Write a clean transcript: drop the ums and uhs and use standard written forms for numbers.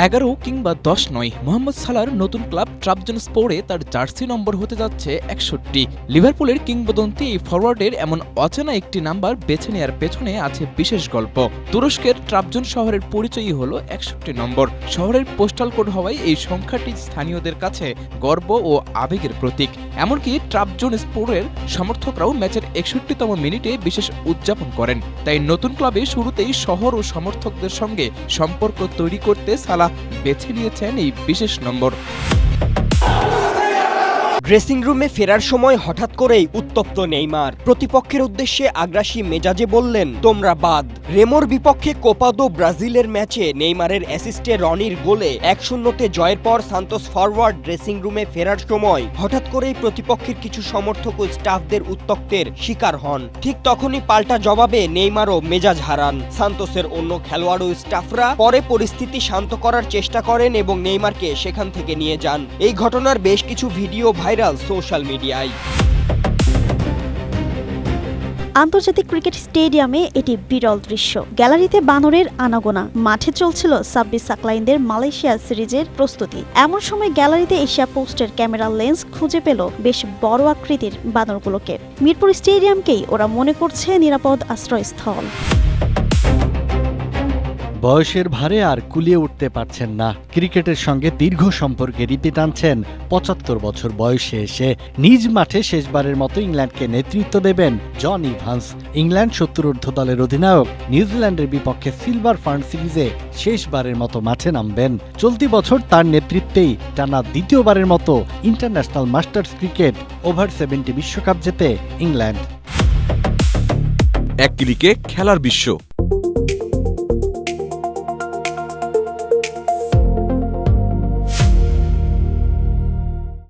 11 কিংবা 10 নয়, মোহাম্মদ সালাহর নতুন ক্লাব ট্রাবজনস্পোরে তার জার্সি নম্বর হতে যাচ্ছে 61। লিভারপুলের কিংবদন্তি এই ফরওয়ার্ডের এমন অচেনা একটি নাম্বার বেছে নেওয়ার পেছনে আছে বিশেষ গল্প। তুরস্কের ট্রাবজন শহরের পরিচয়ই হলো 61 নম্বর। শহরের পোস্টাল কোড হওয়ায় এই সংখ্যাটি স্থানীয়দের কাছে গর্ব ও আবেগের প্রতীক। এমনকি ট্রাবজনস্পোরের সমর্থকরাও ম্যাচের 61তম মিনিটে বিশেষ উদযাপন করেন। তাই নতুন ক্লাবে শুরুতেই শহর ও সমর্থকদের সঙ্গে সম্পর্ক তৈরি করতে সালাহ বেছে নিয়েছেন এই বিশেষ নম্বর। ড্রেসিং রুমে ফেরার সময় হঠাৎ করেই উত্তপ্ত নেইমার। প্রতিপক্ষের উদ্দেশ্যে আগ্রাসী মেজাজে বললেন, তোমরা বাদ। রেমোর বিপক্ষে কোপা দো ব্রাজিলের ম্যাচে নেইমারের অ্যাসিস্টে রনির গোলে 1-0 জয়ের পর সান্তোস ফরওয়ার্ড ড্রেসিং রুমে ফেরার সময় হঠাৎ করেই প্রতিপক্ষের কিছু সমর্থক ও স্টাফদের উত্তক্তের শিকার হন। ঠিক তখনই পাল্টা জবাবে নেইমারও মেজাজ হারান। সান্তোসের অন্য খেলোয়াড় ও স্টাফরা পরে পরিস্থিতি শান্ত করার চেষ্টা করেন এবং নেইমারকে সেখান থেকে নিয়ে যান। এই ঘটনার বেশ কিছু ভিডিও ভাইরাল সোশ্যাল মিডিয়ায়। আন্তর্জাতিক ক্রিকেট স্টেডিয়ামে এটি বিরল দৃশ্য। গ্যালারিতে বানরের আনাগোনা, মাঠে চলছিল সাব্বির সাকলাইনদের মালয়েশিয়া সিরিজের প্রস্তুতি। এমন সময় গ্যালারিতে এশিয়া পোস্টের ক্যামেরার লেন্স খুঁজে পেল বেশ বড় আকৃতির বানরগুলোকে। মিরপুর স্টেডিয়ামকেই ওরা মনে করছে নিরাপদ আশ্রয়স্থল। বয়সের ভারে আর কুলিয়ে উঠতে পারছেন না। ক্রিকেটের সঙ্গে দীর্ঘ সম্পর্কে রীতি টানছেন ৭৫ বছর বয়সে এসে। নিজ মাঠে শেষবারের মতো ইংল্যান্ডকে নেতৃত্ব দেবেন জন ইভান্স। ইংল্যান্ড ৭০ দলের অধিনায়ক নিউজিল্যান্ডের বিপক্ষে সিলভার ফার্ন সিরিজে শেষবারের মতো মাঠে নামবেন। চলতি বছর তার নেতৃত্বেই টানা দ্বিতীয়বারের মতো ইন্টারন্যাশনাল মাস্টার্স ক্রিকেট ওভার 70 বিশ্বকাপ জেতে ইংল্যান্ড। এক ক্লিকে খেলার বিশ্ব।